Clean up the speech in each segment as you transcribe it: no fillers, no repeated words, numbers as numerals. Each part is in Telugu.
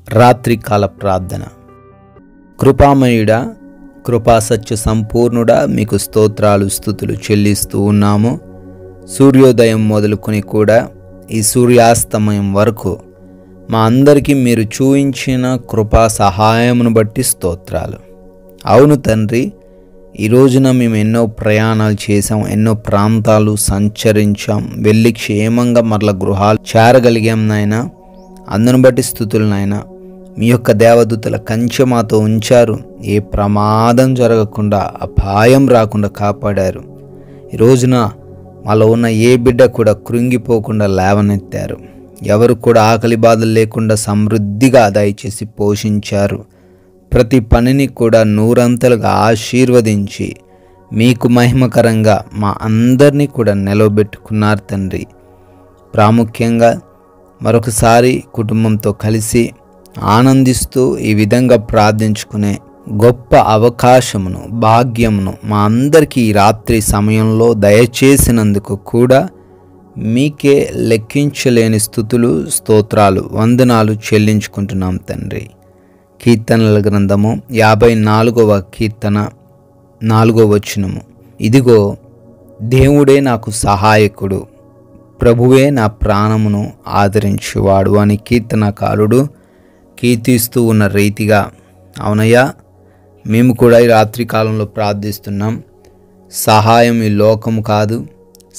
రాత్రికాల ప్రార్థన. కృపామయుడా, కృపాసత్య సంపూర్ణుడా, మీకు స్తోత్రాలు స్తుతులు చెల్లిస్తూ ఉన్నాము. సూర్యోదయం మొదలుకొని కూడా ఈ సూర్యాస్తమయం వరకు మా అందరికీ మీరు చూయించిన కృపా సహాయమును బట్టి స్తోత్రాలు. అవును తండ్రి, ఈ రోజున మేము ఎన్నో ప్రయాణాలు చేసాం, ఎన్నో ప్రాంతాలు సంచరించాం, వెళ్ళి క్షేమంగా మరల గృహాలు చేరగలిగాం నాయన. అందును బట్టి స్తుతులు నాయన. మీ యొక్క దేవదూతల కంచె మాతో ఉంచారు, ఏ ప్రమాదం జరగకుండా అపాయం రాకుండా కాపాడారు. ఈ రోజున మాలో ఉన్న ఏ బిడ్డ కూడా కృంగిపోకుండా లేవనెత్తారు. ఎవరు కూడా ఆకలి బాధలు లేకుండా సమృద్ధిగా దయచేసి పోషించారు. ప్రతి పనిని కూడా నూరంతలుగా ఆశీర్వదించి మీకు మహిమకరంగా మా అందరినీ కూడా నిలవబెట్టుకున్నారు తండ్రి. ప్రాముఖ్యంగా మరొకసారి కుటుంబంతో కలిసి ఆనందిస్తూ ఈ విధంగా ప్రార్థించుకునే గొప్ప అవకాశమును, భాగ్యమును మా అందరికీ ఈ రాత్రి సమయంలో దయచేసినందుకు కూడా మీకే లెక్కించలేని స్తుతులు, స్తోత్రాలు, వందనాలు చెల్లించుకుంటున్నాం తండ్రి. కీర్తనల గ్రంథము 54వ కీర్తన 4వ వచనము. ఇదిగో దేవుడే నాకు సహాయకుడు, ప్రభువే నా ప్రాణమును ఆదరించువాడు అని కీర్తనకారుడు కీర్తిస్తూ ఉన్న రీతిగా, అవునయ్యా, మేము కూడా ఈ రాత్రి కాలంలో ప్రార్థిస్తున్నాం. సహాయం ఈ లోకము కాదు,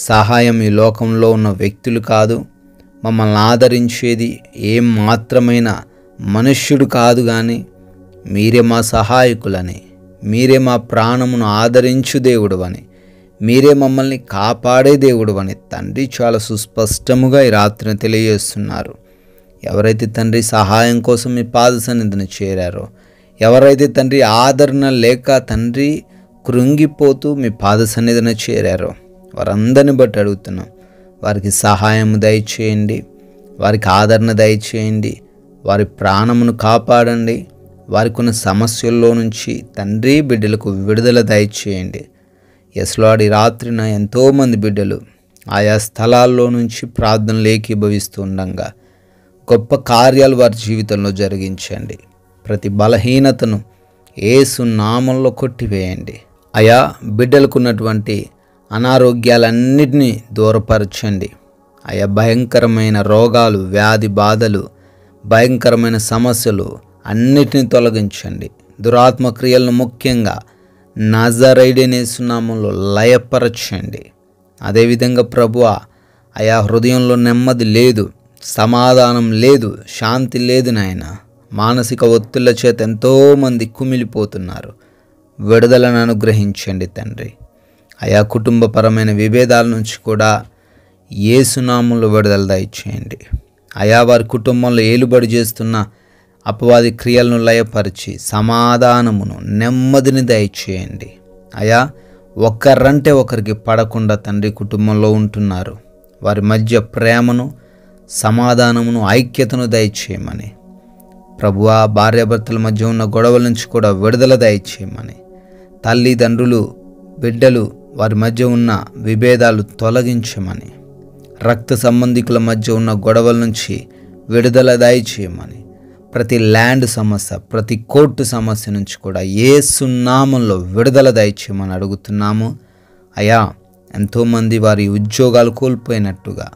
సహాయం ఈ లోకంలో ఉన్న వ్యక్తులు కాదు, మమ్మల్ని ఆదరించేది ఏం మాత్రమైన మనుష్యుడు కాదు, కానీ మీరే మా సహాయకులని, మీరే మా ప్రాణమును ఆదరించు దేవుడు అని, మీరే మమ్మల్ని కాపాడే దేవుడు అని తండ్రి చాలా సుస్పష్టముగా ఈ రాత్రిని తెలియజేస్తున్నారు. ఎవరైతే తండ్రి సహాయం కోసం మీ పాద సన్నిధిని చేరారో, ఎవరైతే తండ్రి ఆదరణ లేక తండ్రి కృంగిపోతూ మీ పాద సన్నిధిని చేరారో, వారందరిని బట్టి అడుగుతున్నాం, వారికి సహాయం దయచేయండి, వారికి ఆదరణ దయచేయండి, వారి ప్రాణమును కాపాడండి, వారికి ఉన్న సమస్యల్లో నుంచి తండ్రి బిడ్డలకు విడుదల దయచేయండి. ఎస్లాడి రాత్రిన ఎంతోమంది బిడ్డలు ఆయా స్థలాల్లో నుంచి ప్రార్థనలు ఏకీభవిస్తూ ఉండగా గొప్ప కార్యాలు వారి జీవితంలో జరిగించండి. ప్రతి బలహీనతను యేసు నామంలో కొట్టివేయండి. ఆయా బిడ్డలకు ఉన్నటువంటి అనారోగ్యాలన్నిటినీ దూరపరచండి. ఆయా భయంకరమైన రోగాలు, వ్యాధి బాధలు, భయంకరమైన సమస్యలు అన్నిటినీ తొలగించండి. దురాత్మ క్రియలను ముఖ్యంగా నజరేయుడైన యేసు నామములో లయపరచండి. అదేవిధంగా ప్రభువా, ఆయా హృదయంలో నెమ్మది లేదు, సమాధానం లేదు, శాంతి లేదు నాయన. మానసిక ఒత్తిళ్ల చేత ఎంతోమంది కుమిలిపోతున్నారు. విడుదలను అనుగ్రహించండి తండ్రి. ఆయా కుటుంబపరమైన విభేదాల నుంచి కూడా యేసు నామములో విడుదల దయచేయండి. ఆయా వారి కుటుంబంలో ఏలుబడి చేస్తున్న అపవాది క్రియలను లయపరిచి సమాధానమును, నెమ్మదిని దయచేయండి. అయా, ఒకరంటే ఒకరికి పడకుండా తండ్రి కుటుంబంలో ఉంటున్నారు. వారి మధ్య ప్రేమను, సమాధానమును, ఐక్యతను దయచేయమని ప్రభువా, భార్యాభర్తల మధ్య ఉన్న గొడవల నుంచి కూడా విడుదల దయచేయమని, తల్లిదండ్రులు, బిడ్డలు వారి మధ్య ఉన్న విభేదాలు తొలగించమని, రక్త సంబంధికుల మధ్య ఉన్న గొడవల నుంచి విడుదల దయచేయమని, ప్రతి ల్యాండ్ సమస్య, ప్రతి కోర్టు సమస్య నుంచి కూడా యేసు నామములో విడుదల దయచేయమని అడుగుతున్నాము. అయా, ఎంతోమంది వారి ఉద్యోగాలు కోల్పోయినట్టుగా,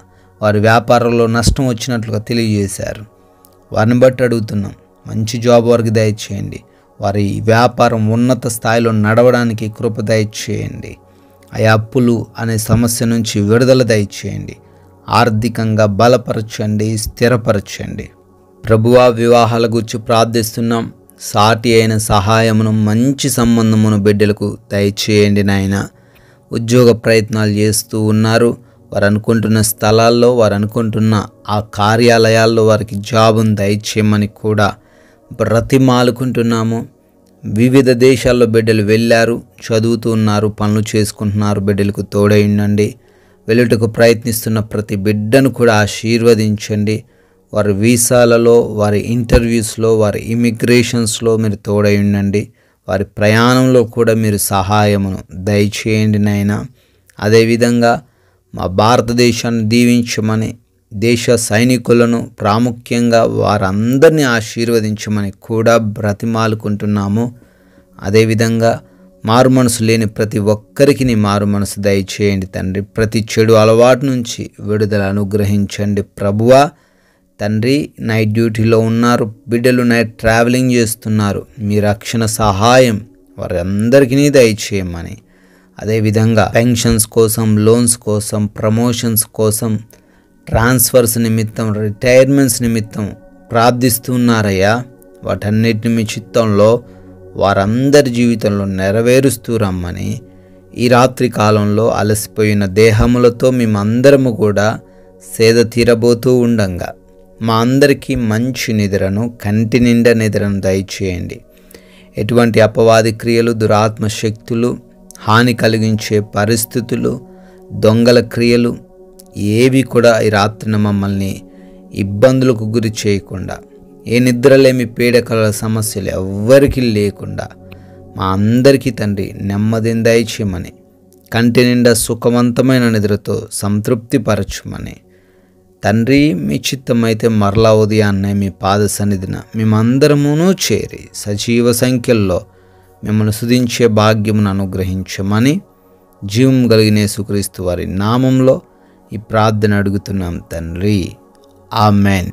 వారి వ్యాపారంలో నష్టం వచ్చినట్లుగా తెలియజేశారు. వారిని బట్టి అడుగుతున్నాం, మంచి జాబ్ వారికి దయచేయండి. వారి వ్యాపారం ఉన్నత స్థాయిలో నడవడానికి కృప దయచేయండి. ఆయా అప్పులు అనే సమస్య నుంచి విడుదల దయచేయండి. ఆర్థికంగా బలపరచండి, స్థిరపరచండి. ప్రభువా, వివాహాల గురించి ప్రార్థిస్తున్నాం. సాటి అయిన సహాయమును, మంచి సంబంధమును బిడ్డలకు దయచేయండి నాయన. ఉద్యోగ ప్రయత్నాలు చేస్తూ ఉన్నారు. వారు అనుకుంటున్న స్థలాల్లో, వారు అనుకుంటున్న ఆ కార్యాలయాల్లో వారికి జాబును దయచేయమని కూడా బ్రతిమాలుకుంటున్నాము. వివిధ దేశాల్లో బిడ్డలు వెళ్ళారు, చదువుతూ ఉన్నారు, పనులు చేసుకుంటున్నారు. బిడ్డలకు తోడై ఉండండి. వెళ్ళుటకు ప్రయత్నిస్తున్న ప్రతి బిడ్డను కూడా ఆశీర్వదించండి. వారి వీసాలలో, వారి ఇంటర్వ్యూస్లో, వారి ఇమిగ్రేషన్స్లో మీరు తోడై ఉండండి. వారి ప్రయాణంలో కూడా మీరు సహాయమును దయచేయండి నాయన. అదేవిధంగా మా భారతదేశాన్ని దీవించమని, దేశ సైనికులను ప్రాముఖ్యంగా వారందరినీ ఆశీర్వదించమని కూడా బ్రతిమాలుకుంటున్నాము. అదేవిధంగా మారు మనసు లేని ప్రతి ఒక్కరికి నీ మారు మనసు దయచేయండి తండ్రి. ప్రతి చెడు అలవాటు నుంచి విడుదల అనుగ్రహించండి ప్రభువా. తండ్రి, నైట్ డ్యూటీలో ఉన్నారు బిడ్డలు, నైట్ ట్రావెలింగ్ చేస్తున్నారు, మీ రక్షణ సహాయం వారందరికీ దయచేయమని, అదేవిధంగా పెన్షన్స్ కోసం, లోన్స్ కోసం, ప్రమోషన్స్ కోసం, ట్రాన్స్ఫర్స్ నిమిత్తం, రిటైర్మెంట్స్ నిమిత్తం ప్రార్థిస్తున్నారయ్యా. వాటన్నిటిని మీ చిత్తంలో వారందరి జీవితంలో నెరవేరుస్తూ రమ్మని, ఈ రాత్రి కాలంలో అలసిపోయిన దేహములతో మేమందరము కూడా సేద తీరబోతూ ఉండంగా మా అందరికీ మంచి నిద్రను, కంటి నిండా నిద్రను దయచేయండి. ఎటువంటి అపవాది క్రియలు, దురాత్మ శక్తులు, హాని కలిగించే పరిస్థితులు, దొంగల క్రియలు ఏవి కూడా ఈ రాత్రిన మమ్మల్ని ఇబ్బందులకు గురి చేయకుండా, ఏ నిద్రలేమి పీడకల సమస్యలు ఎవ్వరికీ లేకుండా మా అందరికీ తండ్రి నెమ్మదిని దయచేయమని, కంటి నిండా సుఖవంతమైన నిద్రతో సంతృప్తిపరచమని తండ్రి, మీ చిత్తమైతే మరలా ఉదయాన్నే మీ పాద సన్నిధిన మేమందరమును చేరి సజీవ సంఖ్యల్లో మిమ్మల్ని స్తుతించే భాగ్యమును అనుగ్రహించమని జీవం కలిగిన యేసుక్రీస్తు వారి నామంలో ఈ ప్రార్థన అడుగుతున్నాం తండ్రి. ఆమెన్.